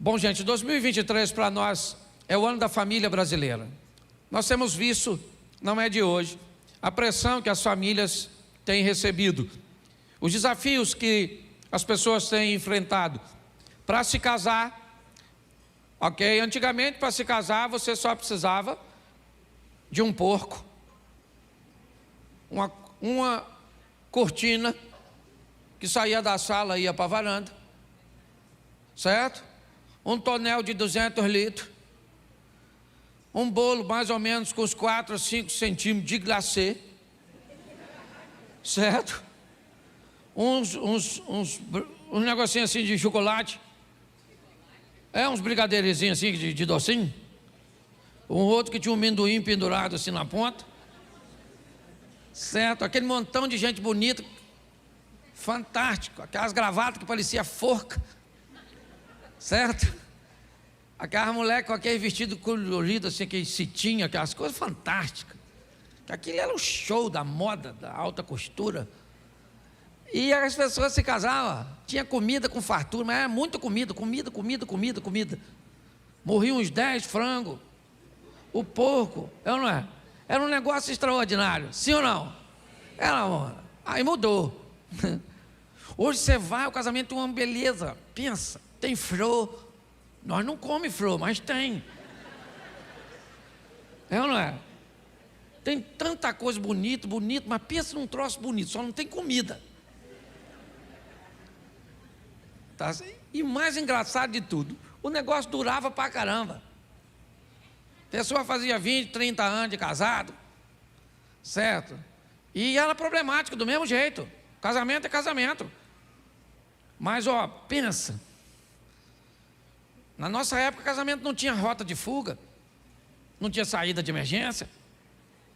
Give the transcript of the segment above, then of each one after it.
Bom, gente, 2023 para nós é o ano da família brasileira. Nós temos visto, não é de hoje, a pressão que as famílias têm recebido, os desafios que as pessoas têm enfrentado para se casar. Ok? Antigamente, para se casar, você só precisava de um porco, uma cortina que saía da sala e ia para a varanda, certo? Um tonel de 200 litros, um bolo mais ou menos com os 4 a 5 centímetros de glacê, certo? Um negocinho assim de chocolate, uns brigadeirezinhos assim de docinho, um outro que tinha um amendoim pendurado assim na ponta, certo? Aquele montão de gente bonita, fantástico, aquelas gravatas que parecia forca, certo? Aquelas mulheres com aquele vestido colorido assim, aquele cetim, aquelas coisas fantásticas, que aquilo era o show da moda, da alta costura. E as pessoas se casavam, tinha comida com fartura, mas era muita comida. Morriam uns 10 frangos, o porco, não é? Era um negócio extraordinário, sim ou não? Aí mudou. Hoje você vai, o casamento é uma beleza, pensa, tem flor, nós não comemos flor, mas tem. Ou não é? Tem tanta coisa bonita, mas pensa num troço bonito, só não tem comida. Tá? E mais engraçado de tudo, o negócio durava pra caramba. A pessoa fazia 20, 30 anos de casado, certo? E era problemático do mesmo jeito. Casamento é casamento. Mas, pensa. Na nossa época, casamento não tinha rota de fuga, não tinha saída de emergência.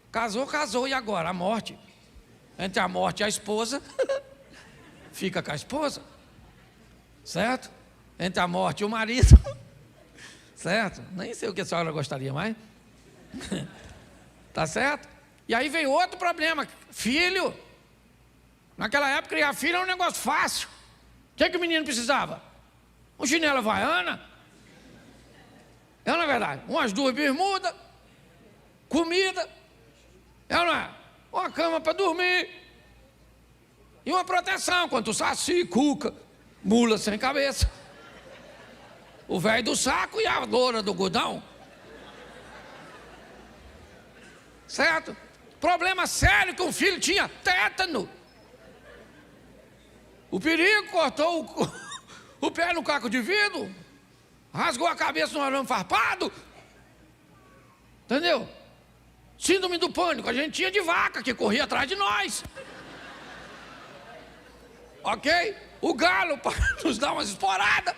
Casou, e agora? A morte. Entre a morte e a esposa, fica com a esposa, certo? Entre a morte e o marido, certo? Nem sei o que a senhora gostaria mais. Tá certo? E aí veio outro problema, filho. Naquela época, criar filho era um negócio fácil. O que o menino precisava? Um chinelo havaiana. Não é verdade? Umas 2 bermudas, comida, não é? Uma cama para dormir e uma proteção contra o saci, cuca, mula sem cabeça, o velho do saco e a loura do godão, certo? Problema sério que um filho tinha tétano. O perigo cortou o pé no caco de vidro, rasgou a cabeça no arame farpado, entendeu? Síndrome do pânico, a gente tinha de vaca que corria atrás de nós, ok? O galo para nos dar umas esporadas,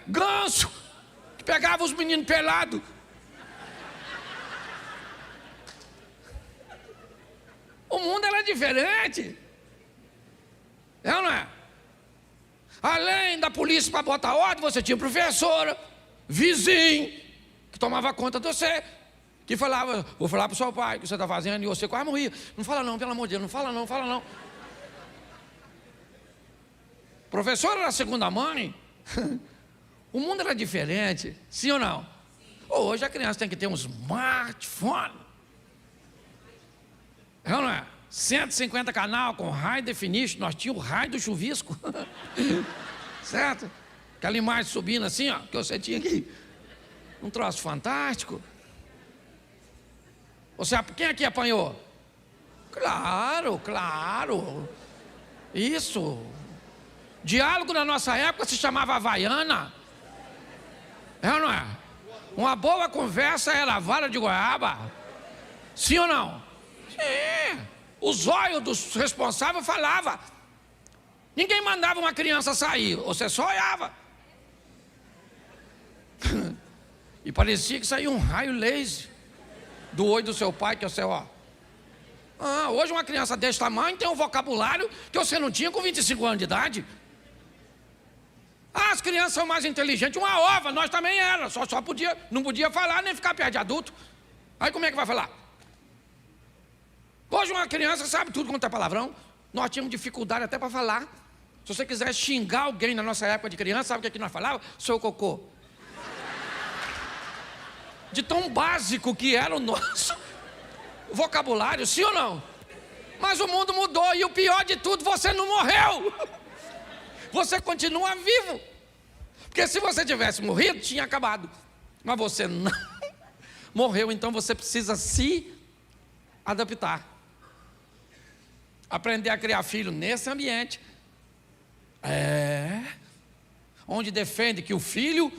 ganso que pegava os meninos pelados. O mundo era diferente, não é? Além da polícia para botar ordem, você tinha professora, vizinho, que tomava conta de você, que falava, vou falar para o seu pai o que você está fazendo, e você quase morria. Não fala não, pelo amor de Deus, não fala não. Professora era a segunda mãe. O mundo era diferente, sim ou não? Hoje a criança tem que ter um smartphone. Não é? 150 canal com high definition, nós tínhamos o raio do chuvisco, certo? Aquela imagem subindo assim, que você tinha aqui, um troço fantástico. Você, quem aqui apanhou? Claro, isso. Diálogo na nossa época se chamava Havaiana, não é? Uma boa conversa era a vara de goiaba, sim ou não? Sim. O zóio dos responsáveis falava. Ninguém mandava uma criança sair, você só olhava. E parecia que saía um raio laser do olho do seu pai, que você, hoje uma criança desse tamanho tem um vocabulário que você não tinha com 25 anos de idade. As crianças são mais inteligentes, uma ova, nós também era, não podia falar nem ficar perto de adulto. Aí como é que vai falar? Hoje uma criança sabe tudo quanto é palavrão. Nós tínhamos dificuldade até para falar. Se você quiser xingar alguém na nossa época de criança, sabe o que nós falávamos? Seu cocô. De tão básico que era o nosso vocabulário, sim ou não? Mas o mundo mudou e o pior de tudo, você não morreu. Você continua vivo. Porque se você tivesse morrido, tinha acabado. Mas você não morreu, então você precisa se adaptar. Aprender a criar filho nesse ambiente. Onde defende que o filho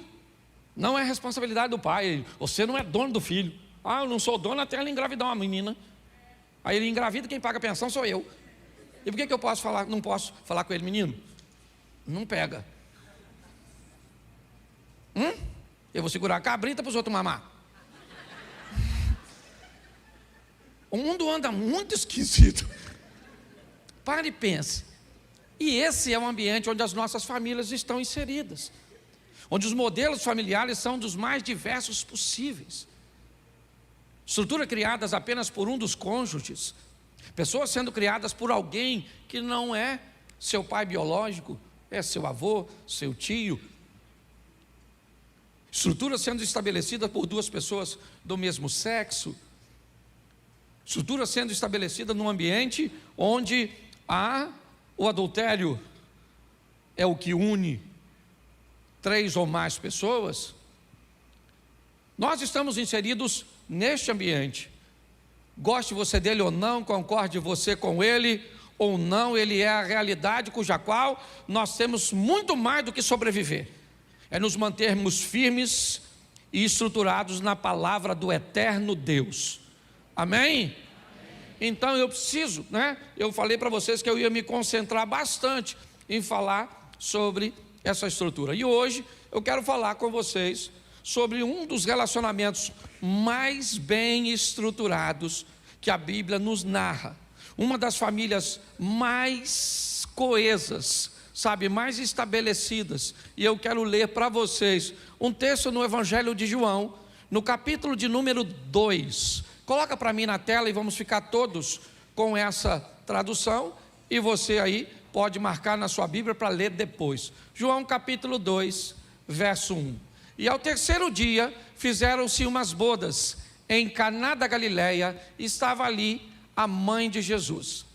não é responsabilidade do pai. Você não é dono do filho. Eu não sou dono até ele engravidar uma menina. Aí ele engravida, quem paga a pensão sou eu. E por que eu posso falar, não posso falar com ele, menino? Não pega. Eu vou segurar a cabrita para os outros mamar. O mundo anda muito esquisito. Pare e pense. E esse é o ambiente onde as nossas famílias estão inseridas. Onde os modelos familiares são dos mais diversos possíveis. Estruturas criadas apenas por um dos cônjuges. Pessoas sendo criadas por alguém que não é seu pai biológico, é seu avô, seu tio. Estruturas sendo estabelecidas por duas pessoas do mesmo sexo. Estrutura sendo estabelecida num ambiente onde o adultério é o que une 3 ou mais pessoas. Nós estamos inseridos neste ambiente. Goste você dele ou não, concorde você com ele ou não, ele é a realidade cuja qual nós temos muito mais do que sobreviver. É nos mantermos firmes e estruturados na palavra do eterno Deus. Amém? Então eu preciso, eu falei para vocês que eu ia me concentrar bastante em falar sobre essa estrutura. E hoje eu quero falar com vocês sobre um dos relacionamentos mais bem estruturados que a Bíblia nos narra. Uma das famílias mais coesas, mais estabelecidas. E eu quero ler para vocês um texto no Evangelho de João, no capítulo de número 2. Coloca para mim na tela e vamos ficar todos com essa tradução. E você aí pode marcar na sua Bíblia para ler depois. João capítulo 2, verso 1. E ao terceiro dia fizeram-se umas bodas em Caná da Galileia, e estava ali a mãe de Jesus.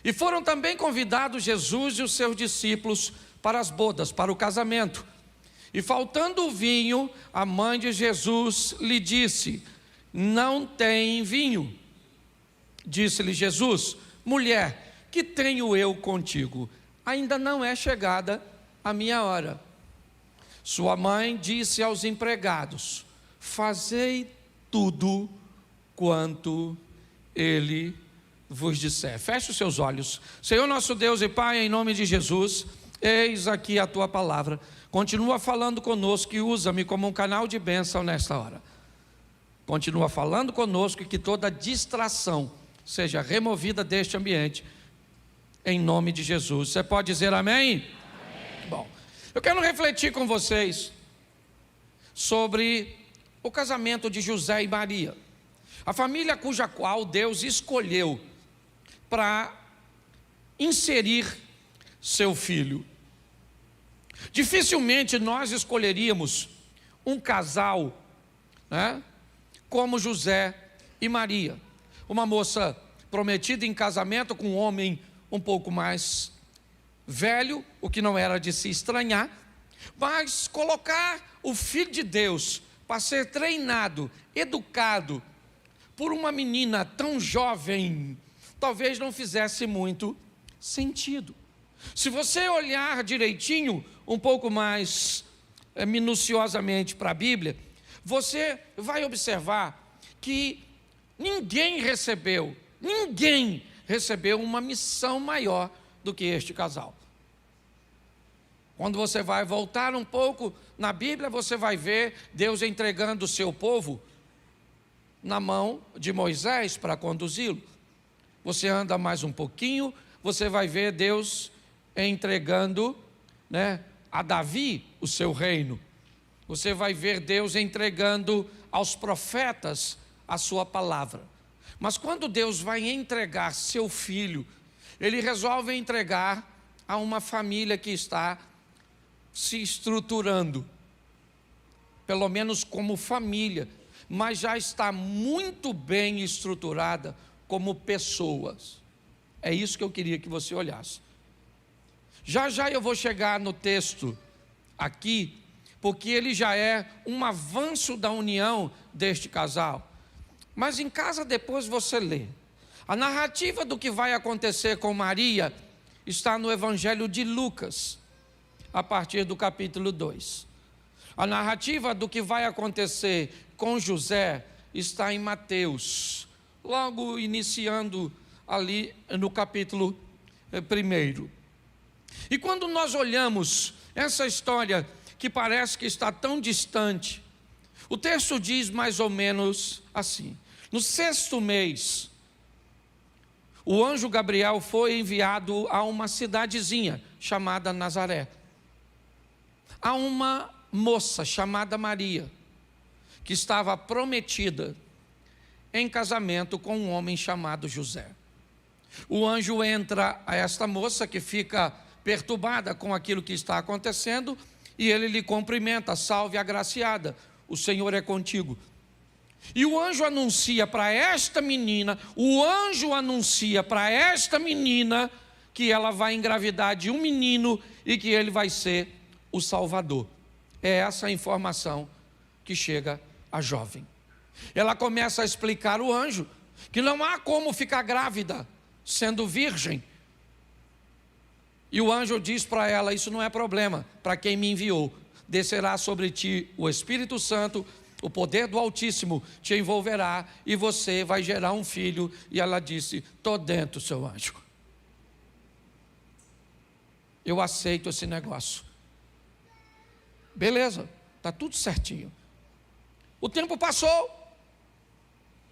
E foram também convidados Jesus e os seus discípulos para as bodas, para o casamento. E faltando o vinho, a mãe de Jesus lhe disse: não tem vinho. Disse-lhe Jesus: mulher, que tenho eu contigo? Ainda não é chegada a minha hora. Sua mãe disse aos empregados: fazei tudo quanto ele vos disser. Feche os seus olhos. Senhor nosso Deus e Pai, em nome de Jesus, eis aqui a tua palavra. Continua falando conosco e usa-me como um canal de bênção nesta hora. Continua falando conosco e que toda distração seja removida deste ambiente, em nome de Jesus. Você pode dizer amém? Amém. Bom, eu quero refletir com vocês sobre o casamento de José e Maria, a família cuja qual Deus escolheu para inserir seu filho. Dificilmente nós escolheríamos um casal, como José e Maria, uma moça prometida em casamento com um homem um pouco mais velho, o que não era de se estranhar, mas colocar o Filho de Deus para ser treinado, educado por uma menina tão jovem, talvez não fizesse muito sentido. Se você olhar direitinho, um pouco mais minuciosamente para a Bíblia, você vai observar que ninguém recebeu uma missão maior do que este casal. Quando você vai voltar um pouco na Bíblia, você vai ver Deus entregando o seu povo na mão de Moisés para conduzi-lo. Você anda mais um pouquinho, você vai ver Deus entregando, a Davi o seu reino. Você vai ver Deus entregando aos profetas a sua palavra. Mas quando Deus vai entregar seu filho, Ele resolve entregar a uma família que está se estruturando, pelo menos como família, mas já está muito bem estruturada como pessoas. É isso que eu queria que você olhasse. Já já eu vou chegar no texto aqui, porque ele já é um avanço da união deste casal. Mas em casa depois você lê. A narrativa do que vai acontecer com Maria está no Evangelho de Lucas, a partir do capítulo 2. A narrativa do que vai acontecer com José está em Mateus, logo iniciando ali no capítulo 1. E quando nós olhamos essa história que parece que está tão distante, o texto diz mais ou menos assim: no 6º mês, o anjo Gabriel foi enviado a uma cidadezinha chamada Nazaré, a uma moça chamada Maria, que estava prometida em casamento com um homem chamado José. O anjo entra a esta moça, que fica perturbada com aquilo que está acontecendo, e ele lhe cumprimenta: salve agraciada, o Senhor é contigo. E o anjo anuncia para esta menina, que ela vai engravidar de um menino e que ele vai ser o Salvador. É essa a informação que chega à jovem. Ela começa a explicar ao anjo que não há como ficar grávida sendo virgem. E o anjo diz para ela: isso não é problema, para quem me enviou. Descerá sobre ti o Espírito Santo, o poder do Altíssimo te envolverá e você vai gerar um filho. E ela disse: estou dentro, seu anjo. Eu aceito esse negócio. Beleza, está tudo certinho. O tempo passou.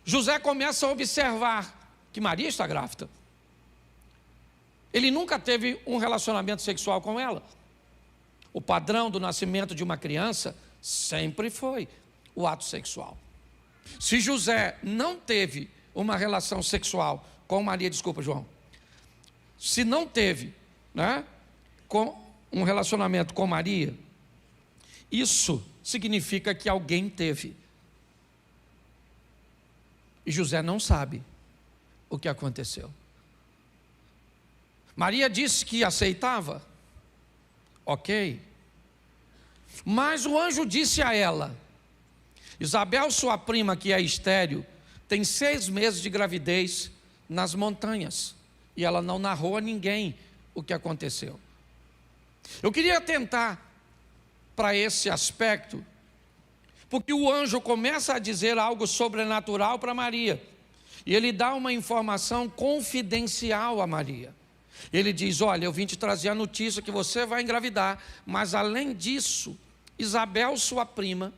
José começa a observar que Maria está grávida. Ele nunca teve um relacionamento sexual com ela. O padrão do nascimento de uma criança sempre foi o ato sexual. Se José não teve uma relação sexual com Maria, desculpa, João, se não teve, com um relacionamento com Maria, isso significa que alguém teve. E José não sabe o que aconteceu. Maria disse que aceitava, ok. Mas o anjo disse a ela: Isabel, sua prima, que é estéril, tem 6 meses de gravidez nas montanhas. E ela não narrou a ninguém o que aconteceu. Eu queria atentar para esse aspecto, porque o anjo começa a dizer algo sobrenatural para Maria. E ele dá uma informação confidencial a Maria. Ele diz: olha, eu vim te trazer a notícia que você vai engravidar, mas além disso, Isabel, sua prima,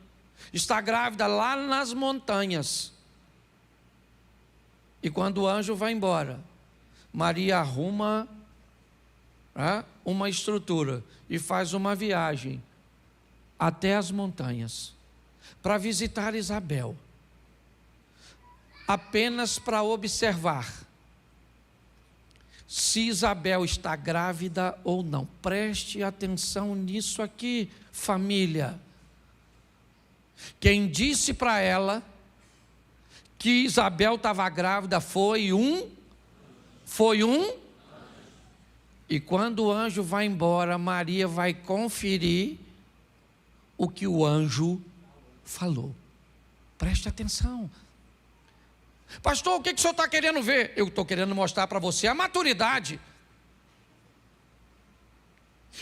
está grávida lá nas montanhas. E quando o anjo vai embora, Maria arruma uma estrutura e faz uma viagem até as montanhas para visitar Isabel, apenas para observar se Isabel está grávida ou não. Preste atenção nisso aqui, família. Quem disse para ela que Isabel estava grávida foi um. E quando o anjo vai embora, Maria vai conferir o que o anjo falou. Preste atenção. Pastor, o que o senhor está querendo ver? Eu estou querendo mostrar para você a maturidade.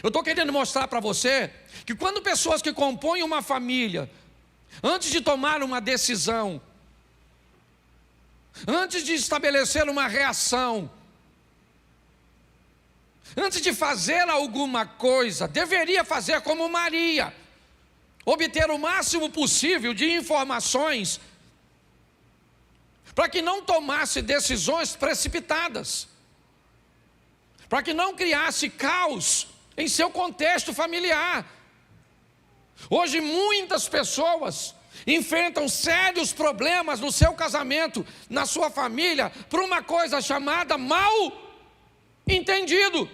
Eu estou querendo mostrar para você que quando pessoas que compõem uma família, antes de tomar uma decisão, antes de estabelecer uma reação, antes de fazer alguma coisa, deveria fazer como Maria, obter o máximo possível de informações, para que não tomasse decisões precipitadas, para que não criasse caos em seu contexto familiar. Hoje muitas pessoas enfrentam sérios problemas no seu casamento, na sua família, por uma coisa chamada mal entendido.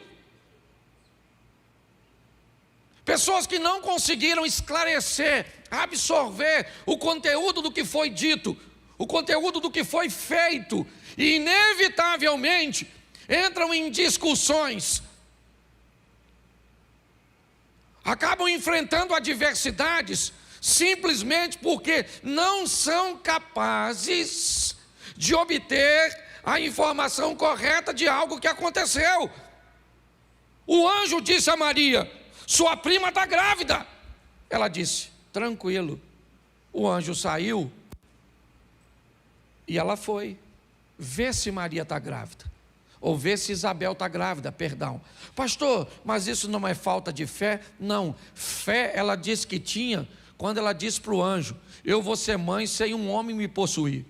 Pessoas que não conseguiram esclarecer, absorver o conteúdo do que foi dito, o conteúdo do que foi feito, e inevitavelmente entram em discussões, acabam enfrentando adversidades, simplesmente porque não são capazes de obter a informação correta de algo que aconteceu. O anjo disse a Maria: sua prima está grávida. Ela disse: tranquilo. O anjo saiu e ela foi ver se Maria está grávida, ou ver se Isabel está grávida, perdão. Pastor, mas isso não é falta de fé? Não, fé ela disse que tinha quando ela disse para o anjo: eu vou ser mãe sem um homem me possuir.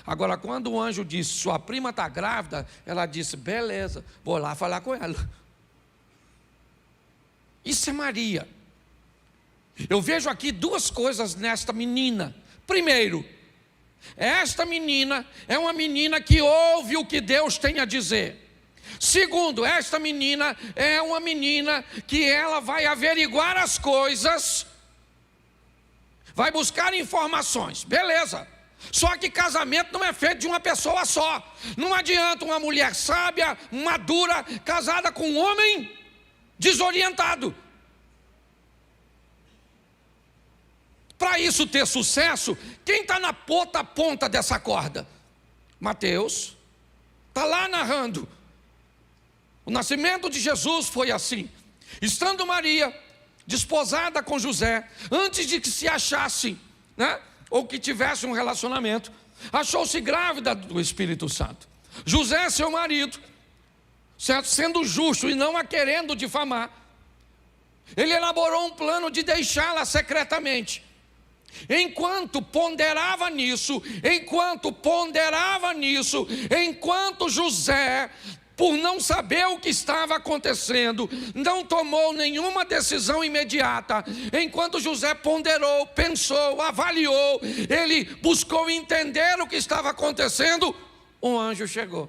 Agora, quando o anjo disse: sua prima está grávida, ela disse: beleza, vou lá falar com ela. Isso é Maria. Eu vejo aqui duas coisas nesta menina. Primeiro, esta menina é uma menina que ouve o que Deus tem a dizer. Segundo, esta menina é uma menina que ela vai averiguar as coisas, vai buscar informações, beleza. Só que casamento não é feito de uma pessoa só. Não adianta uma mulher sábia, madura, casada com um homem desorientado. Para isso ter sucesso, quem está na ponta dessa corda? Mateus está lá narrando. O nascimento de Jesus foi assim. Estando Maria desposada com José, antes de que se achasse, ou que tivesse um relacionamento, achou-se grávida do Espírito Santo. José, seu marido, certo? Sendo justo e não a querendo difamar, ele elaborou um plano de deixá-la secretamente. Enquanto ponderava nisso, enquanto José, por não saber o que estava acontecendo, não tomou nenhuma decisão imediata. Enquanto José ponderou, pensou, avaliou, ele buscou entender o que estava acontecendo, um anjo chegou.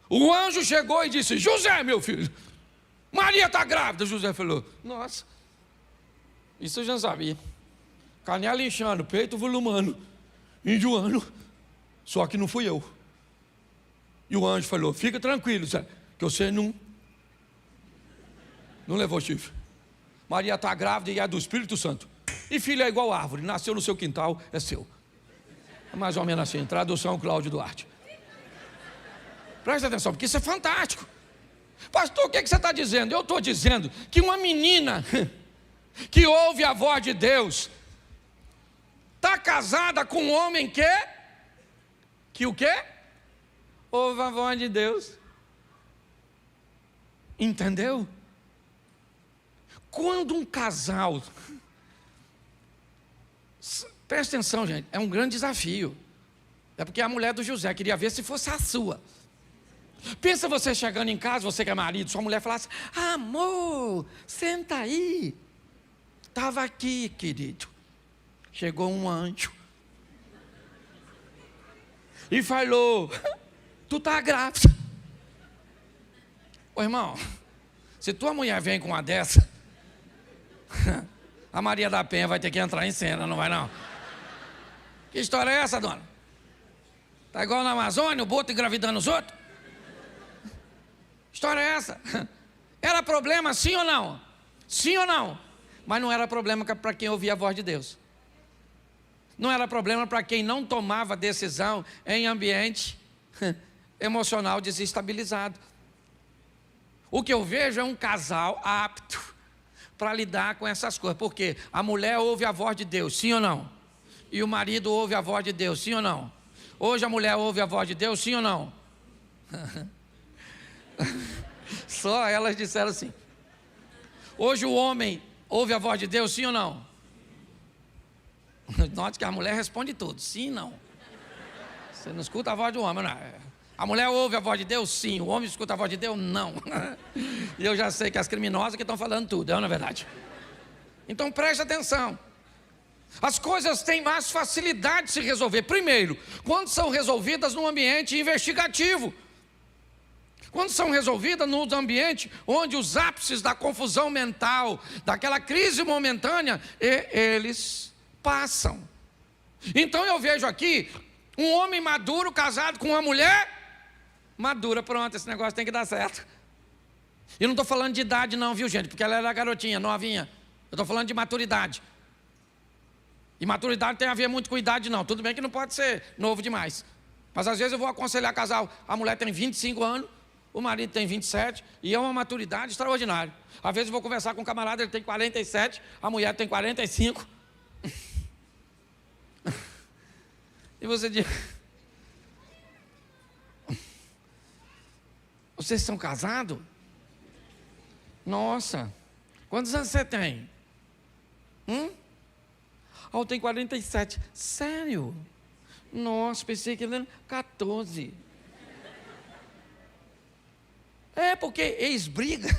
O anjo chegou e disse: José, meu filho, Maria está grávida. José falou: nossa, isso eu já sabia. Canela inchando, peito volumando, enjoando, só que não fui eu. E o anjo falou: fica tranquilo, Zé, que você não levou chifre. Maria está grávida e é do Espírito Santo. E filho é igual árvore, nasceu no seu quintal, é seu. É mais ou menos assim, tradução Cláudio Duarte. Presta atenção, porque isso é fantástico. Pastor, o que você está dizendo? Eu estou dizendo que uma menina que ouve a voz de Deus está casada com um homem que o quê? Ouve a voz de Deus. Entendeu? Quando um casal, presta atenção, gente, é um grande desafio. É porque a mulher do José queria ver se fosse a sua. Pensa você chegando em casa, você que é marido, sua mulher falasse: amor, senta aí. Estava aqui, querido. Chegou um anjo e falou: tu está grávida. Ô irmão, se tua mulher vem com uma dessa, a Maria da Penha vai ter que entrar em cena, não vai não? Que história é essa, dona? Está igual na Amazônia, o boto engravidando os outros? História é essa? Era problema sim ou não? Sim ou não? Mas não era problema para quem ouvia a voz de Deus. Não era problema para quem não tomava decisão em ambiente emocional desestabilizado. O que eu vejo é um casal apto para lidar com essas coisas. Porque a mulher ouve a voz de Deus, sim ou não? E o marido ouve a voz de Deus, sim ou não? Hoje a mulher ouve a voz de Deus, sim ou não? Só elas disseram assim. Hoje o homem ouve a voz de Deus, sim ou não? Note que a mulher responde tudo, sim ou não. Você não escuta a voz do homem, não. A mulher ouve a voz de Deus, sim. O homem escuta a voz de Deus, não. E eu já sei que as criminosas que estão falando tudo, não é verdade? Então preste atenção. As coisas têm mais facilidade de se resolver. Primeiro, quando são resolvidas num ambiente investigativo. Quando são resolvidas nos ambientes onde os ápices da confusão mental, daquela crise momentânea, eles passam. Então eu vejo aqui um homem maduro casado com uma mulher madura. Pronto, esse negócio tem que dar certo. E não estou falando de idade não, viu gente? Porque ela era garotinha, novinha. Eu estou falando de maturidade. E maturidade tem a ver muito com idade não. Tudo bem que não pode ser novo demais. Mas às vezes eu vou aconselhar casal. A mulher tem 25 anos, o marido tem 27. E é uma maturidade extraordinária. Às vezes eu vou conversar com um camarada, ele tem 47. A mulher tem 45. E você diz... Vocês são casados? Nossa, quantos anos você tem? Eu tenho 47. Sério? Nossa, pensei que ele era 14. É porque eles brigam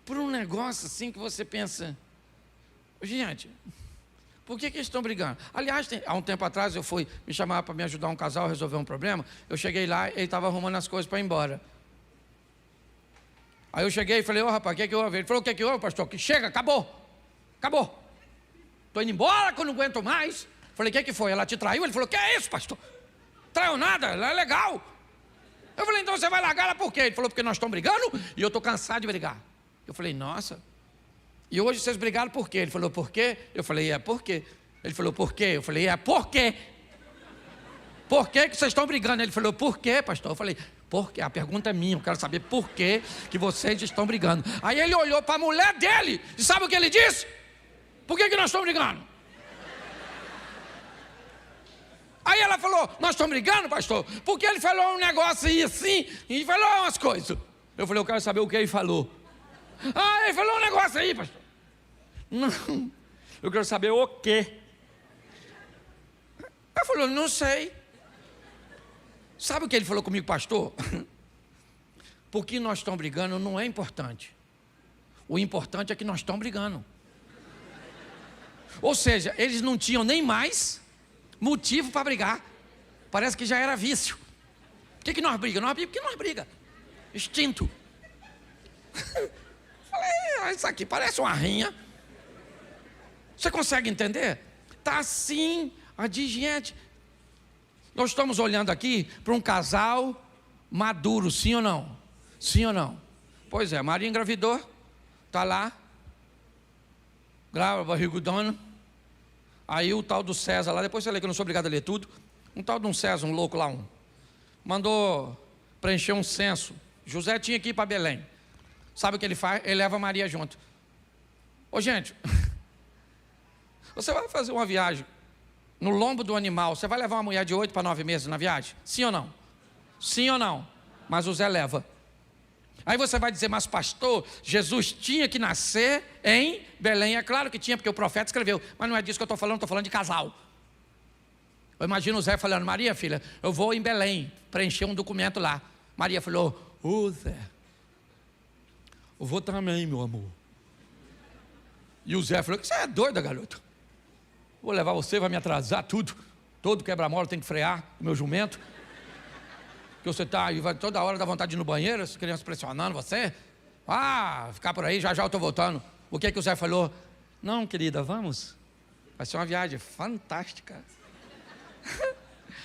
por um negócio assim que você pensa, gente, por que eles estão brigando? Aliás, há um tempo atrás eu fui me chamar para me ajudar um casal a resolver um problema. Eu cheguei lá e ele estava arrumando as coisas para ir embora. Aí eu cheguei e falei, rapaz, o que houve? Ele falou, o que houve, pastor? Que chega, acabou. Estou indo embora que eu não aguento mais. Falei, o que foi? Ela te traiu? Ele falou, que é isso, pastor? Traiu nada, ela é legal. Eu falei, então você vai largar ela por quê? Ele falou, porque nós estamos brigando e eu estou cansado de brigar. Eu falei, nossa. E hoje vocês brigaram por quê? Ele falou, por quê? Eu falei, por quê? Ele falou, por quê? Eu falei, por quê? Por que vocês estão brigando? Ele falou, por quê, pastor? Eu falei, por quê? A pergunta é minha, eu quero saber por que vocês estão brigando. Aí ele olhou para a mulher dele e sabe o que ele disse? Por que nós estamos brigando? Aí ela falou, nós estamos brigando, pastor? Porque ele falou um negócio aí assim, e falou umas coisas. Eu falei, eu quero saber o que ele falou. Ele falou um negócio aí, pastor. Não, eu quero saber o quê. Ele falou, não sei. Sabe o que ele falou comigo, pastor? Porque nós estamos brigando não é importante. O importante é que nós estamos brigando. Ou seja, eles não tinham nem mais motivo para brigar. Parece que já era vício. Por que nós brigamos? Nós brigamos porque nós brigamos. Instinto. Falei, isso aqui parece uma rinha. Você consegue entender? Está assim, a de gente. Nós estamos olhando aqui para um casal maduro, sim ou não? Sim ou não? Pois é, Maria engravidou, está lá, grava barrigudona. Aí o tal do César lá, depois você lê que eu não sou obrigado a ler tudo. Um tal de um César, um louco lá, mandou preencher um censo. José tinha que ir para Belém. Sabe o que ele faz? Ele leva a Maria junto. Ô gente, você vai fazer uma viagem no lombo do animal, você vai levar uma mulher de 8 para 9 meses na viagem? Sim ou não? Sim ou não? Mas o Zé leva. Aí você vai dizer, mas pastor, Jesus tinha que nascer em Belém. É claro que tinha, porque o profeta escreveu. Mas não é disso que eu estou falando de casal. Eu imagino o Zé falando, Maria, filha, eu vou em Belém preencher um documento lá. Maria falou, Zé, eu vou também, meu amor. E o Zé falou, você é doida, garoto? Vou levar você, vai me atrasar tudo. Todo quebra-mola tem que frear o meu jumento. Que você está aí, vai toda hora dá vontade de ir no banheiro, as crianças pressionando você. Ficar por aí, já eu estou voltando. O que o Zé falou? Não, querida, vamos. Vai ser uma viagem fantástica.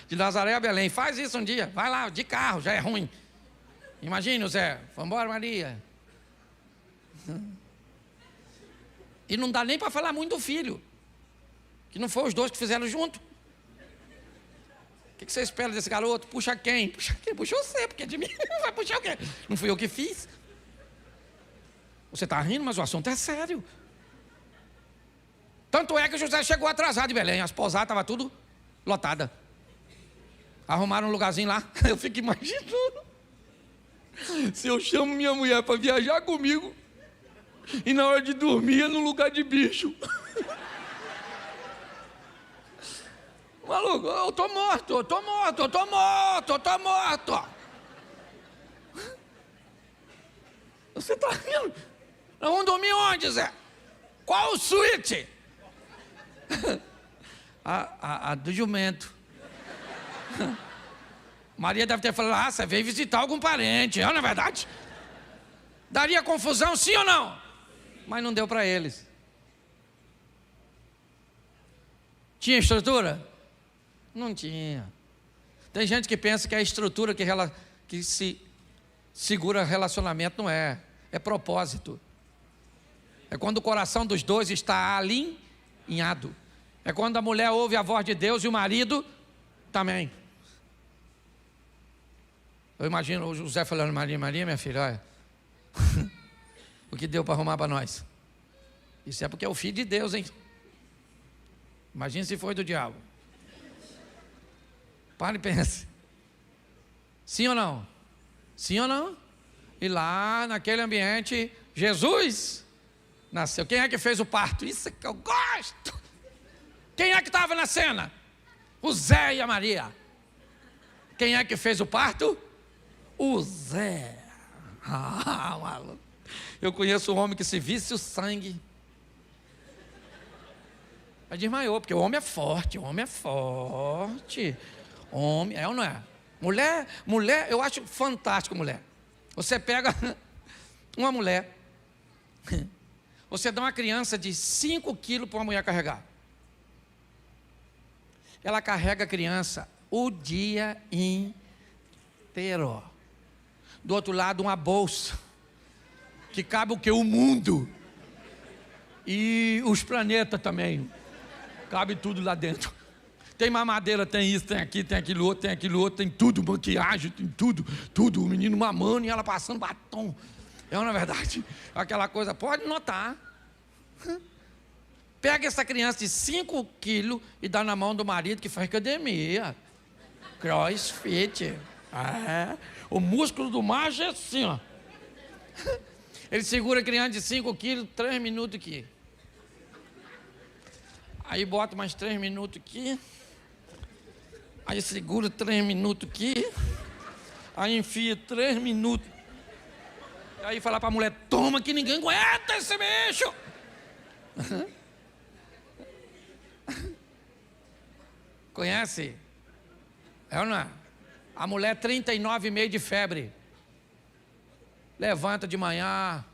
De Nazaré a Belém. Faz isso um dia, vai lá, de carro, já é ruim. Imagina o Zé, vamos embora, Maria. E não dá nem para falar muito do filho. Que não foi os dois que fizeram junto. O que você espera desse garoto? Puxa quem? Puxa quem? Puxa você, porque de mim vai puxar o quê? Não fui eu que fiz. Você está rindo, mas o assunto é sério. Tanto é que o José chegou atrasado de Belém. As pousadas estavam tudo lotada. Arrumaram um lugarzinho lá. Eu fico imaginando. Se eu chamo minha mulher para viajar comigo e na hora de dormir é num lugar de bicho. Maluco, eu tô morto. Você tá rindo? Nós vamos dormir onde, Zé? Qual suíte? A do jumento. Maria deve ter falado, você veio visitar algum parente, não é verdade? Daria confusão, sim ou não? Mas não deu para eles. Tinha estrutura? Não tinha. Tem gente que pensa que é a estrutura que se segura relacionamento, não é. É propósito. É quando o coração dos dois está alinhado. É quando a mulher ouve a voz de Deus e o marido também. Eu imagino o José falando, Maria, minha filha, olha, o que deu para arrumar para nós? Isso é porque é o filho de Deus, hein? Imagina se foi do diabo. Pare e pense. Sim ou não? Sim ou não? E lá naquele ambiente, Jesus nasceu. Quem é que fez o parto? Isso é que eu gosto. Quem é que estava na cena? O Zé e a Maria. Quem é que fez o parto? O Zé. Maluco. Eu conheço um homem que se visse o sangue, mas desmaiou, porque o homem é forte, Homem, é ou não é? Mulher, eu acho fantástico mulher. Você pega uma mulher, você dá uma criança de 5 quilos para uma mulher carregar. Ela carrega a criança o dia inteiro. Do outro lado, uma bolsa, que cabe o quê? O mundo. E os planetas também. Cabe tudo lá dentro. Tem mamadeira, tem isso, tem aqui, tem aquilo outro, tem tudo, maquiagem, tem tudo. O menino mamando e ela passando batom. É uma verdade. Aquela coisa, pode notar. Pega essa criança de 5 quilos e dá na mão do marido que faz academia. CrossFit. O músculo do macho é assim, ó. Ele segura a criança de 5 quilos, 3 minutos aqui. Aí bota mais 3 minutos aqui. Aí segura 3 minutos aqui. Aí enfia 3 minutos. Aí fala para a mulher, toma que ninguém aguenta esse bicho. Conhece? É ou não é? A mulher 39,5 de febre. Levanta de manhã,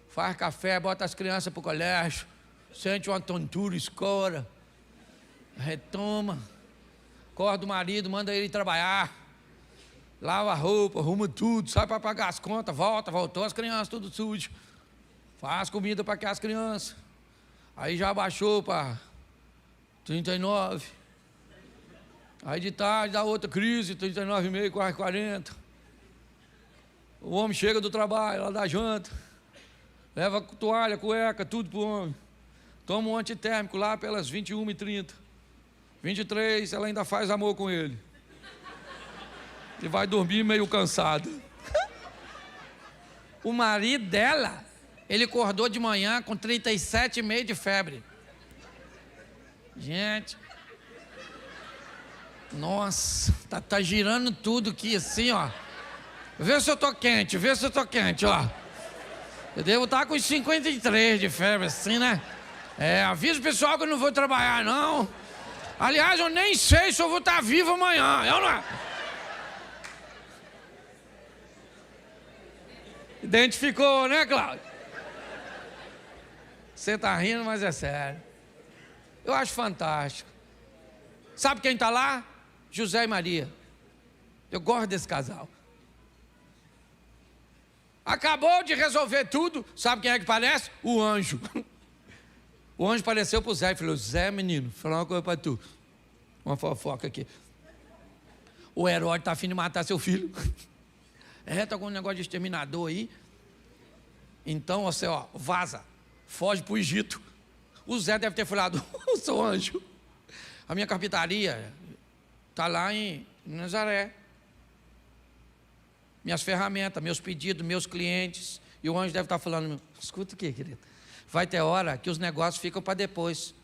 faz café, bota as crianças para o colégio, sente uma tontura, escora, retoma, acorda o marido, manda ele trabalhar, lava a roupa, arruma tudo, sai para pagar as contas, voltou as crianças tudo sujo, faz comida para as crianças, aí já baixou para 39, aí de tarde dá outra crise, 39,5, quase 40. O homem chega do trabalho, lá dá janta, leva toalha, cueca, tudo para o homem. Toma um antitérmico lá pelas 21h30. 23, ela ainda faz amor com ele. E vai dormir meio cansado. O marido dela, ele acordou de manhã com 37,5 de febre. Gente, nossa, tá girando tudo aqui assim, ó. Vê se eu tô quente, ó. Eu devo estar com 53 de febre, assim, né? Avisa o pessoal que eu não vou trabalhar, não. Aliás, eu nem sei se eu vou estar vivo amanhã, eu não é? Identificou, né, Cláudio? Você tá rindo, mas é sério. Eu acho fantástico. Sabe quem tá lá? José e Maria. Eu gosto desse casal. Acabou de resolver tudo. Sabe quem é que parece? O anjo. O anjo apareceu para o Zé e falou, Zé, menino, vou falar uma coisa para tu. Uma fofoca aqui. O Herodes está afim de matar seu filho. Está com um negócio de exterminador aí. Então, você, vaza. Foge para o Egito. O Zé deve ter falado, sou anjo. A minha carpintaria está lá em Nazaré. Minhas ferramentas, meus pedidos, meus clientes. E o anjo deve estar falando, escuta o que, querido? Vai ter hora que os negócios ficam para depois.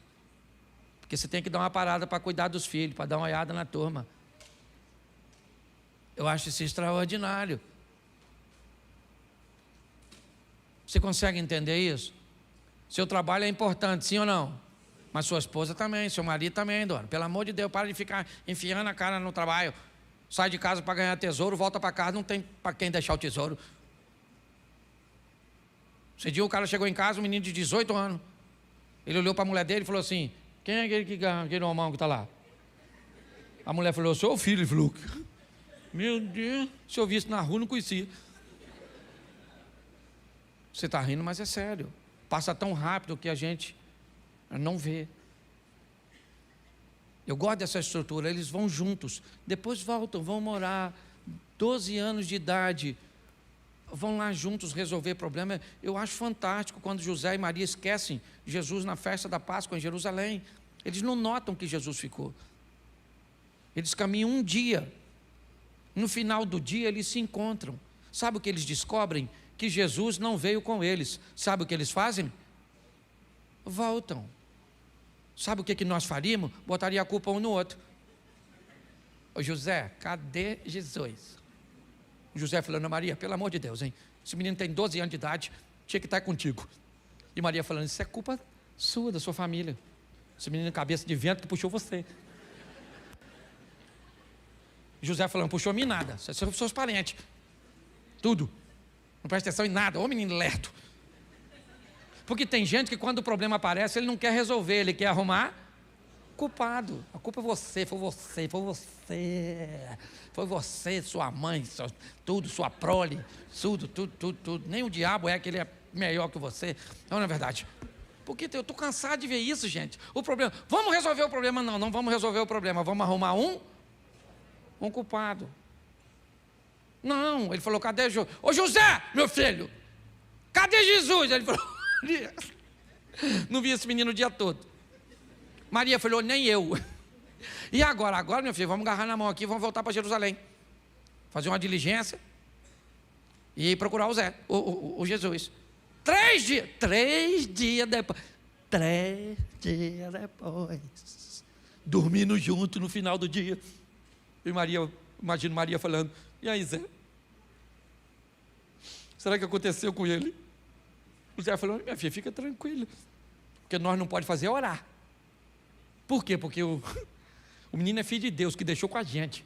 Porque você tem que dar uma parada para cuidar dos filhos, para dar uma olhada na turma. Eu acho isso extraordinário. Você consegue entender isso? Seu trabalho é importante, sim ou não? Mas sua esposa também, seu marido também, dona. Pelo amor de Deus, para de ficar enfiando a cara no trabalho. sai de casa para ganhar tesouro, volta para casa, não tem para quem deixar o tesouro. Esse dia o cara chegou em casa, um menino de 18 anos. Ele olhou para a mulher dele e falou assim: quem é aquele homão que está lá? A mulher falou: sou o filho. Ele falou: meu Deus, se eu vi isso na rua, não conhecia. Você está rindo, mas é sério. Passa tão rápido que a gente não vê. Eu gosto dessa estrutura, eles vão juntos, depois voltam, vão morar, 12 anos de idade, vão lá juntos resolver problema. Eu acho fantástico quando José e Maria esquecem Jesus na festa da Páscoa em Jerusalém. Eles não notam que Jesus ficou. Eles caminham um dia, no final do dia eles se encontram. Sabe o que eles descobrem? Que Jesus não veio com eles. Sabe o que eles fazem? Voltam. Sabe o que nós faríamos? Botaria a culpa um no outro. Ô José, cadê Jesus? José falando: Maria, pelo amor de Deus, hein? Esse menino tem 12 anos de idade, tinha que estar contigo. E Maria falando: isso é culpa sua, da sua família. Esse menino cabeça de vento que puxou você. José falando: puxou mim nada, são seus parentes. Tudo. Não presta atenção em nada, ô menino lerdo. Porque tem gente que quando o problema aparece, ele não quer resolver, ele quer arrumar culpado. A culpa é você, foi você, foi você. Foi você, sua mãe, tudo, sua prole, tudo. Nem o diabo é que ele é melhor que você. Não é verdade? Porque eu estou cansado de ver isso, gente. O problema, vamos resolver o problema? Não vamos resolver o problema, vamos arrumar um culpado. Não, ele falou: cadê Jesus? Ô José, meu filho, cadê Jesus? Ele falou: não vi esse menino o dia todo. Maria falou: nem eu. E agora, meu filho, vamos agarrar na mão aqui, vamos voltar para Jerusalém, fazer uma diligência e procurar o Zé, o Jesus. 3 dias depois, dormindo junto no final do dia. E Maria, imagino Maria falando: e aí, Zé? Será que aconteceu com ele? O Zé falou: minha filha, fica tranquila, porque nós não podemos fazer é orar. Por quê? Porque o menino é filho de Deus, que deixou com a gente.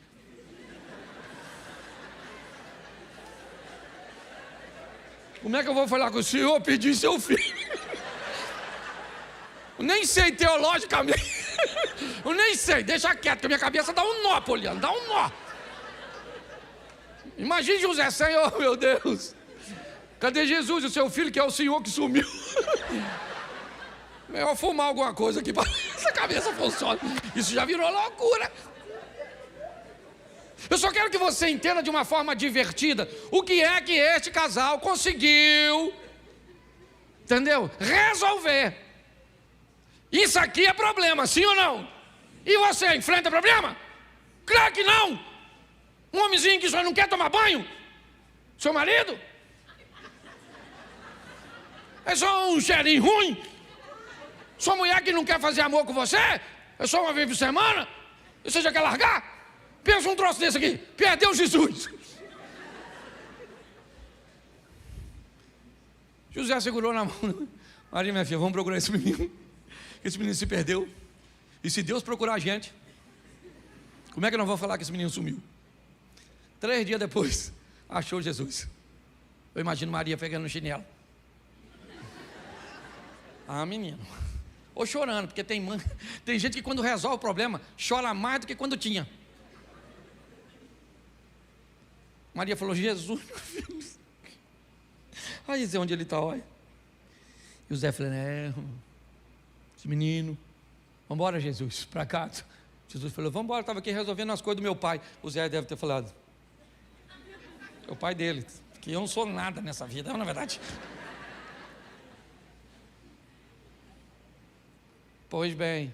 Como é que eu vou falar com o senhor, pedir seu filho? Eu nem sei teologicamente. Eu nem sei, deixa quieto, que a minha cabeça dá um nó, Poliano, dá um nó. Imagine José: Senhor, meu Deus, cadê Jesus, o seu filho, que é o Senhor que sumiu? Melhor fumar alguma coisa aqui para essa cabeça funcione. Isso já virou loucura. Eu só quero que você entenda de uma forma divertida o que é que este casal conseguiu, entendeu? Resolver. Isso aqui é problema, sim ou não? E você enfrenta problema? Claro que não. Um homenzinho que só não quer tomar banho? Seu marido? É só um cheirinho ruim? Sua mulher que não quer fazer amor com você? É só uma vez por semana? E você já quer largar? Pensa um troço desse aqui: perdeu Jesus. José segurou na mão: Maria, minha filha, vamos procurar esse menino. Esse menino se perdeu. E se Deus procurar a gente, como é que nós vamos falar que esse menino sumiu? 3 dias depois, achou Jesus. Eu imagino Maria pegando no chinelo. Ah, menino. Ou chorando, porque tem gente que quando resolve o problema, chora mais do que quando tinha. Maria falou: Jesus, meu filho. Aí Zé, onde ele está, olha. E o Zé falou: esse menino, vamos embora, Jesus, para casa. Jesus falou: vamos embora, estava aqui resolvendo as coisas do meu pai. O Zé deve ter falado: é o pai dele, que eu não sou nada nessa vida, não é verdade? Pois bem,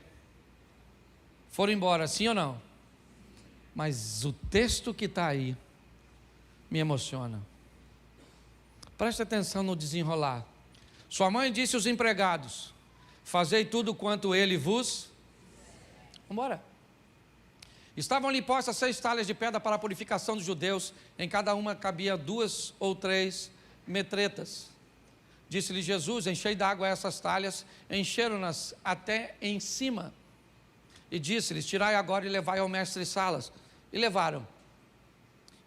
foram embora, sim ou não? Mas o texto que está aí me emociona. Preste atenção no desenrolar. Sua mãe disse aos empregados: fazei tudo quanto ele vos... Vamos embora. Estavam ali postas 6 talhas de pedra para a purificação dos judeus, em cada uma cabia 2 ou 3 metretas. Disse-lhe Jesus: enchei d'água essas talhas. Encheram-nas até em cima. E disse-lhes: tirai agora e levai ao mestre Salas. E levaram.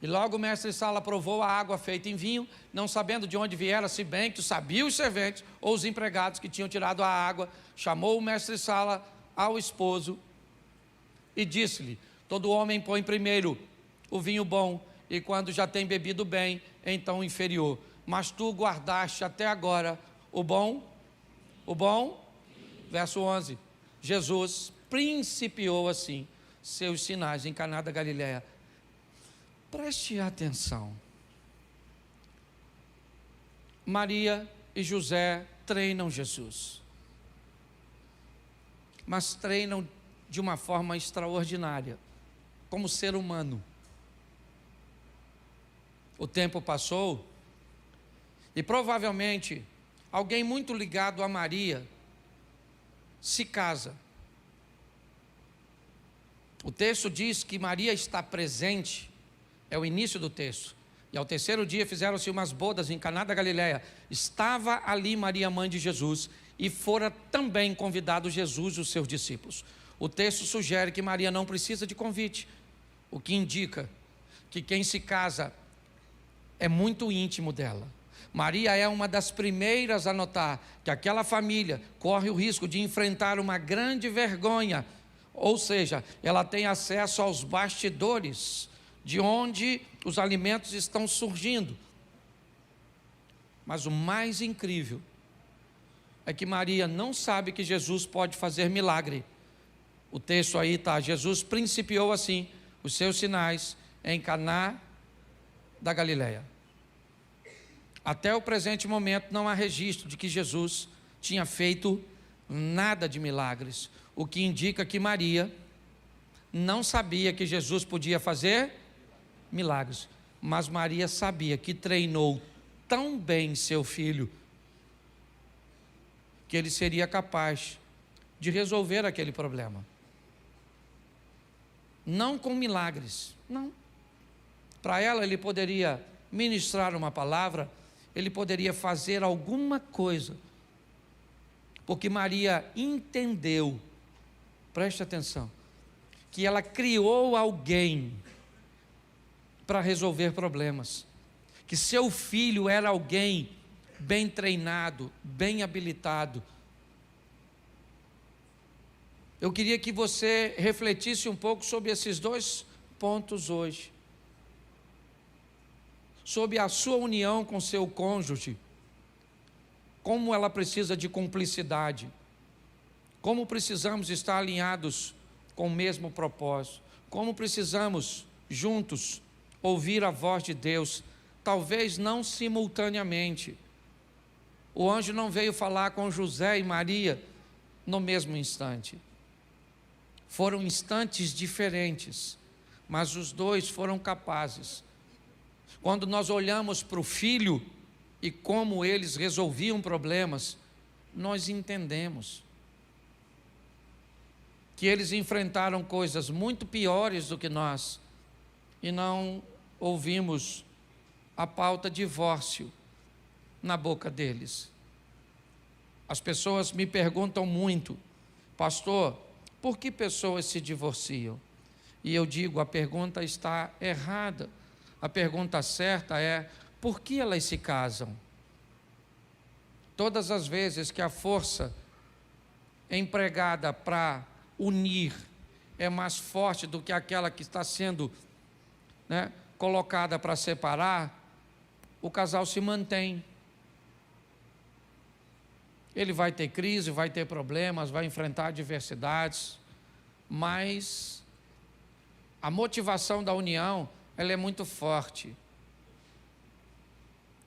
E logo o mestre-sala provou a água feita em vinho, não sabendo de onde viera, se bem que sabia os serventes ou os empregados que tinham tirado a água. Chamou o mestre-sala ao esposo e disse-lhe: todo homem põe primeiro o vinho bom, e quando já tem bebido bem, então o inferior. Mas tu guardaste até agora o bom, verso 11, Jesus principiou assim seus sinais em Caná da Galileia. Preste atenção. Maria e José treinam Jesus, mas treinam de uma forma extraordinária, como ser humano. O tempo passou e provavelmente alguém muito ligado a Maria se casa. O texto diz que Maria está presente, é o início do texto. E ao terceiro dia fizeram-se umas bodas em Caná da Galileia. Estava ali Maria, mãe de Jesus, e fora também convidado Jesus e os seus discípulos. O texto sugere que Maria não precisa de convite, o que indica que quem se casa é muito íntimo dela. Maria é uma das primeiras a notar que aquela família corre o risco de enfrentar uma grande vergonha, ou seja, ela tem acesso aos bastidores de onde os alimentos estão surgindo. Mas o mais incrível é que Maria não sabe que Jesus pode fazer milagre. O texto aí está: Jesus principiou assim os seus sinais em Caná da Galileia. Até o presente momento não há registro de que Jesus tinha feito nada de milagres, o que indica que Maria não sabia que Jesus podia fazer milagres, mas Maria sabia que treinou tão bem seu filho que ele seria capaz de resolver aquele problema. Não com milagres, não. Para ela ele poderia ministrar uma palavra, ele poderia fazer alguma coisa, porque Maria entendeu, preste atenção, que ela criou alguém para resolver problemas, que seu filho era alguém bem treinado, bem habilitado. Eu queria que você refletisse um pouco sobre esses dois pontos hoje, sobre a sua união com seu cônjuge, como ela precisa de cumplicidade, como precisamos estar alinhados com o mesmo propósito, como precisamos juntos ouvir a voz de Deus, talvez não simultaneamente. O anjo não veio falar com José e Maria no mesmo instante. Foram instantes diferentes, mas os dois foram capazes. Quando nós olhamos para o filho e como eles resolviam problemas, nós entendemos que eles enfrentaram coisas muito piores do que nós e não ouvimos a pauta divórcio na boca deles. As pessoas me perguntam muito: pastor, por que pessoas se divorciam? E eu digo, a pergunta está errada. A pergunta certa é: por que elas se casam? Todas as vezes que a força empregada para unir é mais forte do que aquela que está sendo, colocada para separar, o casal se mantém. Ele vai ter crise, vai ter problemas, vai enfrentar adversidades, mas a motivação da união, ela é muito forte.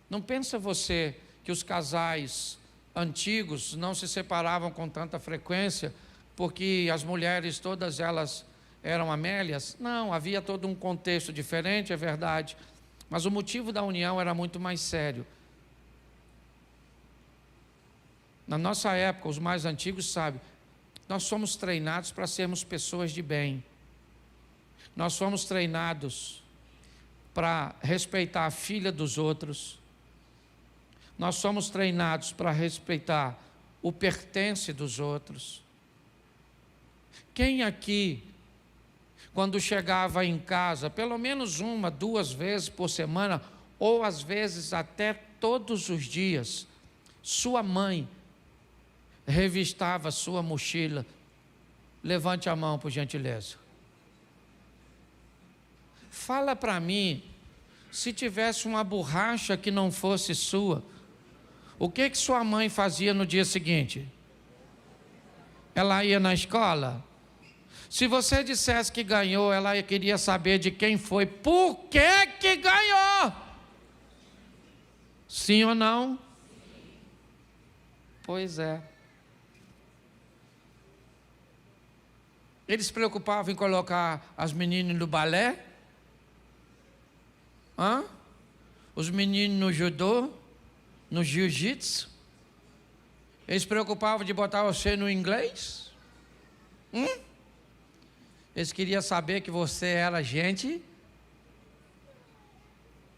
Não pensa você que os casais antigos não se separavam com tanta frequência porque as mulheres todas elas eram amélias? Não, havia todo um contexto diferente, é verdade, mas o motivo da união era muito mais sério. Na nossa época, os mais antigos sabem, nós somos treinados para sermos pessoas de bem. Nós somos treinados para respeitar a filha dos outros. Nós somos treinados para respeitar o pertence dos outros. Quem aqui quando chegava em casa, pelo menos 1, 2 vezes por semana, ou às vezes até todos os dias, sua mãe revistava sua mochila? Levante a mão, por gentileza. Fala para mim, se tivesse uma borracha que não fosse sua, o que sua mãe fazia no dia seguinte? Ela ia na escola? Se você dissesse que ganhou, ela queria saber de quem foi. Por que ganhou? Sim ou não? Pois é. Eles se preocupavam em colocar as meninas no balé? Os meninos no judô? No jiu-jitsu? Eles se preocupavam de botar você no inglês? Eles queriam saber que você era gente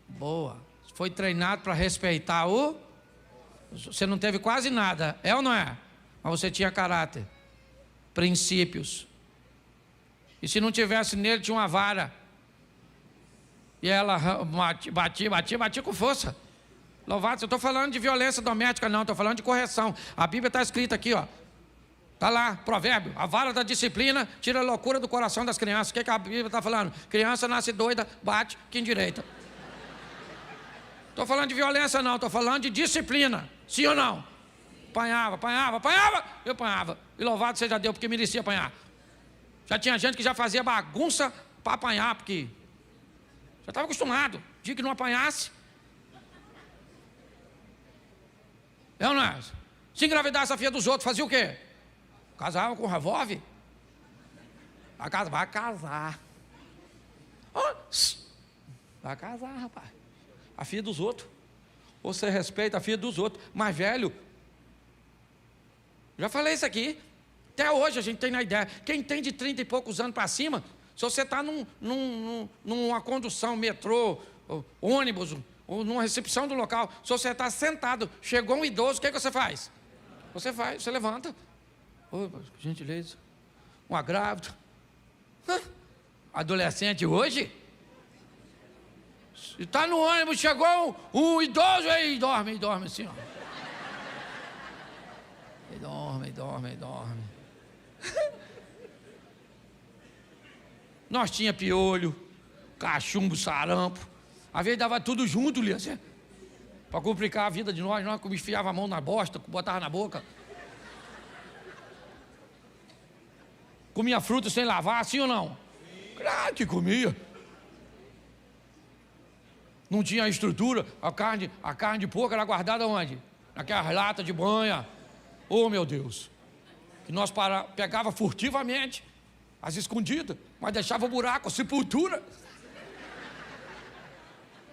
boa. Foi treinado para respeitar o... Você não teve quase nada, é ou não é? Mas você tinha caráter, princípios. E se não tivesse nele, tinha uma vara. E ela batia com força. Louvado, eu estou falando de violência doméstica, não, estou falando de correção. A Bíblia está escrita aqui, ó. Está lá, provérbio, a vara da disciplina tira a loucura do coração das crianças. O que a Bíblia está falando? Criança nasce doida, bate, que endireita. Estou falando de violência, não, estou falando de disciplina. Sim ou não? Apanhava. Eu apanhava. E louvado seja Deus, porque merecia apanhar. Já tinha gente que já fazia bagunça para apanhar, porque já estava acostumado. Dia que não apanhasse. É ou não é? Se engravidasse a filha dos outros, fazia o quê? Casava com o revólver? Vai casar. Vai casar, rapaz. A filha dos outros. Você respeita a filha dos outros. Mais velho. Já falei isso aqui. Até hoje a gente tem na ideia. Quem tem de 30 e poucos anos para cima, se você está numa condução, metrô, ônibus, ou numa recepção do local, se você está sentado, chegou um idoso, o que você faz? Você levanta. Ô, por gentileza. Uma grávida. Adolescente hoje? Está no ônibus, chegou um idoso aí, dorme assim, ó. E dorme. Nós tinha piolho, cachumbo, sarampo. Às vezes dava tudo junto, Lia, assim, para complicar a vida de nós enfiava a mão na bosta, botava na boca. Comia fruta sem lavar, sim ou não? Claro que comia. Não tinha estrutura, a carne de porco era guardada onde? Naquelas latas de banha. Oh, meu Deus. Que nós pegava furtivamente, às escondidas, mas deixava buraco, sepultura.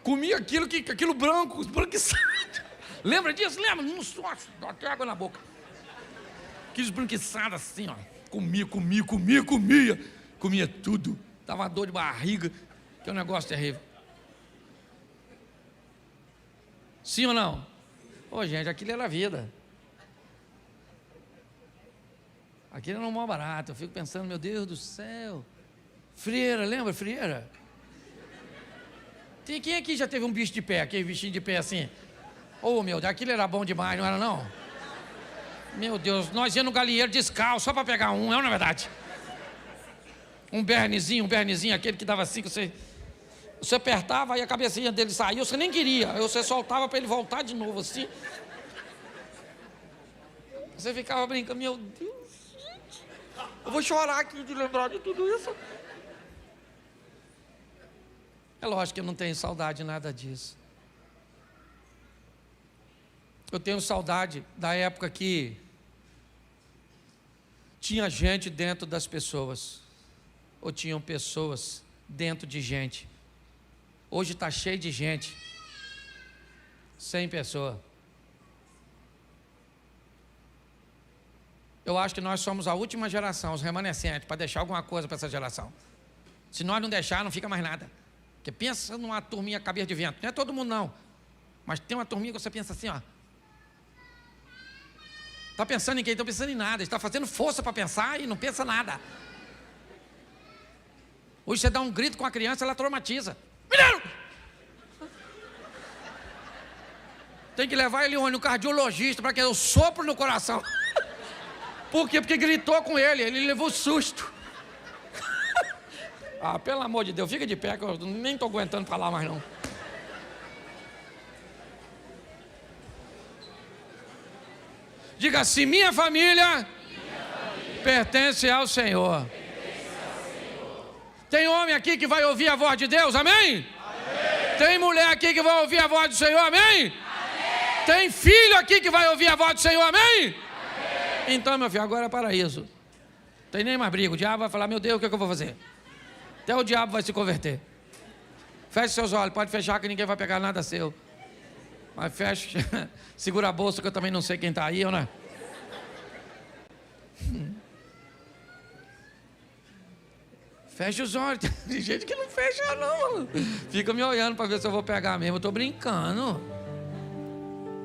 Comia aquilo branco, esbranquiçado. Lembra disso? Lembra? Nossa, dá até água na boca. Aquilo esbranquiçado assim, ó. Comia. Comia tudo. Dava dor de barriga, que é um negócio terrível. Sim ou não? Ô, gente, aquilo era a vida. Aquilo era um mal barato. Eu fico pensando, meu Deus do céu. Frieira, lembra frieira? Quem aqui já teve um bicho de pé, aquele bichinho de pé assim? Ô, meu Deus, aquilo era bom demais, não era não? Meu Deus, nós íamos no galinheiro descalço, só para pegar um, não é verdade? Um bernezinho, aquele que dava assim, que você apertava e a cabecinha dele saía, você nem queria, aí você soltava para ele voltar de novo assim. Você ficava brincando, meu Deus, gente, eu vou chorar aqui de lembrar de tudo isso. É lógico que eu não tenho saudade de nada disso. Eu tenho saudade da época que tinha gente dentro das pessoas, ou tinham pessoas dentro de gente. Hoje está cheio de gente, sem pessoa. Eu acho que nós somos a última geração, os remanescentes, para deixar alguma coisa para essa geração. Se nós não deixar, não fica mais nada. Porque pensa numa turminha cabeça de vento. Não é todo mundo não, mas tem uma turminha que você pensa assim, ó. Está pensando em quem? Está pensando em nada. Está fazendo força para pensar e não pensa nada. Hoje você dá um grito com a criança, ela traumatiza. Menino! Tem que levar ele no cardiologista para que eu sopro no coração. Por quê? Porque gritou com ele levou susto. Ah, pelo amor de Deus, fica de pé que eu nem estou aguentando falar mais não. Diga assim, minha família pertence ao Senhor. Tem homem aqui que vai ouvir a voz de Deus, amém? Amém. Tem mulher aqui que vai ouvir a voz do Senhor, amém? Amém. Tem filho aqui que vai ouvir a voz do Senhor, amém? Amém. Então, meu filho, agora é paraíso. Tem nem mais briga, o diabo vai falar, meu Deus, o que eu vou fazer? Até o diabo vai se converter. Feche seus olhos, pode fechar que ninguém vai pegar nada seu. Mas fecha, segura a bolsa que eu também não sei quem está aí, né? Fecha os olhos, tem gente que não fecha não. Fica me olhando para ver se eu vou pegar mesmo, eu estou brincando.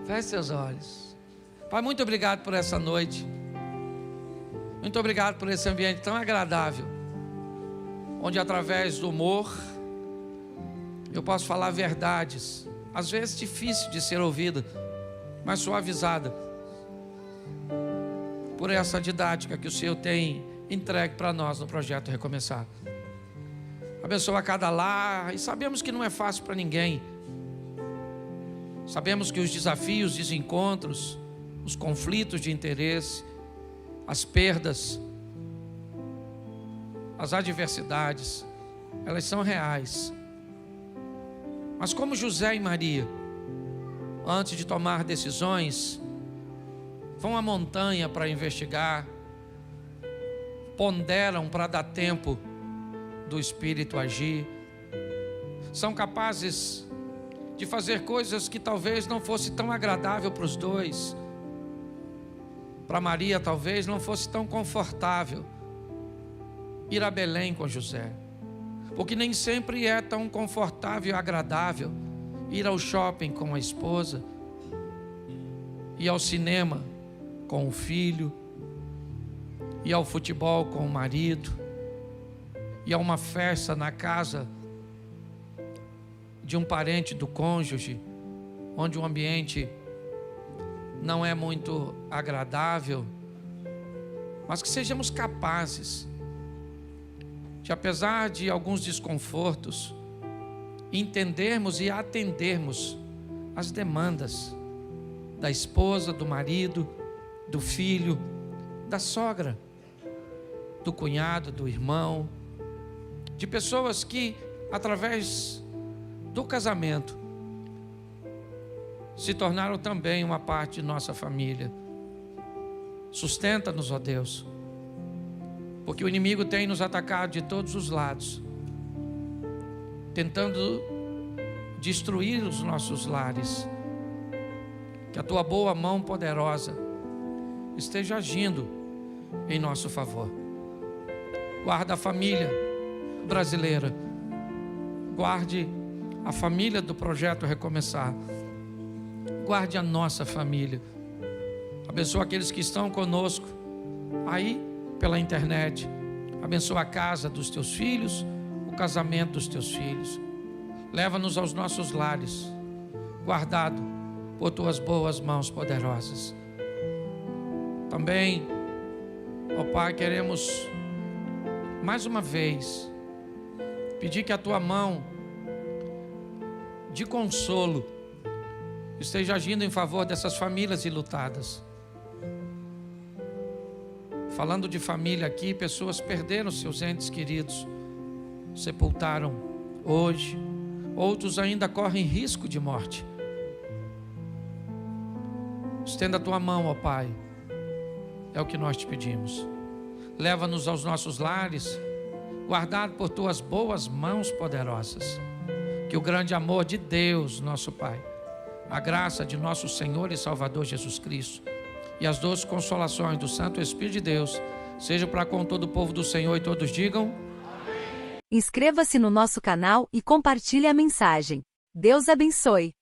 Feche seus olhos. Pai, muito obrigado por essa noite. Muito obrigado por esse ambiente tão agradável, onde através do humor eu posso falar verdades, às vezes difícil de ser ouvida, mas suavizada por essa didática que o Senhor tem entregue para nós no projeto Recomeçar. Abençoa cada lar, e sabemos que não é fácil para ninguém. Sabemos que os desafios, os desencontros, os conflitos de interesse, as perdas, as adversidades, elas são reais. Mas como José e Maria, antes de tomar decisões, vão à montanha para investigar, ponderam para dar tempo do Espírito agir, são capazes de fazer coisas que talvez não fosse tão agradável para os dois. Para Maria talvez não fosse tão confortável ir a Belém com José, porque nem sempre é tão confortável e agradável ir ao shopping com a esposa, ir ao cinema com o filho, ir ao futebol com o marido, ir a uma festa na casa de um parente do cônjuge, onde o ambiente não é muito agradável, mas que sejamos capazes de, apesar de alguns desconfortos, entendermos e atendermos as demandas da esposa, do marido, do filho, da sogra, do cunhado, do irmão, de pessoas que, através do casamento, se tornaram também uma parte de nossa família. Sustenta-nos, ó Deus, porque o inimigo tem nos atacado de todos os lados, tentando destruir os nossos lares. Que a tua boa mão poderosa esteja agindo em nosso favor. Guarda a família brasileira, guarde a família do projeto Recomeçar, guarde a nossa família. Abençoa aqueles que estão conosco aí pela internet. Abençoa a casa dos teus filhos, o casamento dos teus filhos. Leva-nos aos nossos lares, guardado por tuas boas mãos poderosas. Também, ó Pai, queremos mais uma vez pedir que a tua mão de consolo esteja agindo em favor dessas famílias enlutadas. Falando de família aqui, pessoas perderam seus entes queridos, sepultaram hoje, outros ainda correm risco de morte. Estenda a tua mão, ó Pai, é o que nós te pedimos. Leva-nos aos nossos lares, guardado por tuas boas mãos poderosas. Que o grande amor de Deus, nosso Pai, a graça de nosso Senhor e Salvador Jesus Cristo e as doces consolações do Santo Espírito de Deus sejam para com todo o povo do Senhor, e todos digam amém. Inscreva-se no nosso canal e compartilhe a mensagem. Deus abençoe.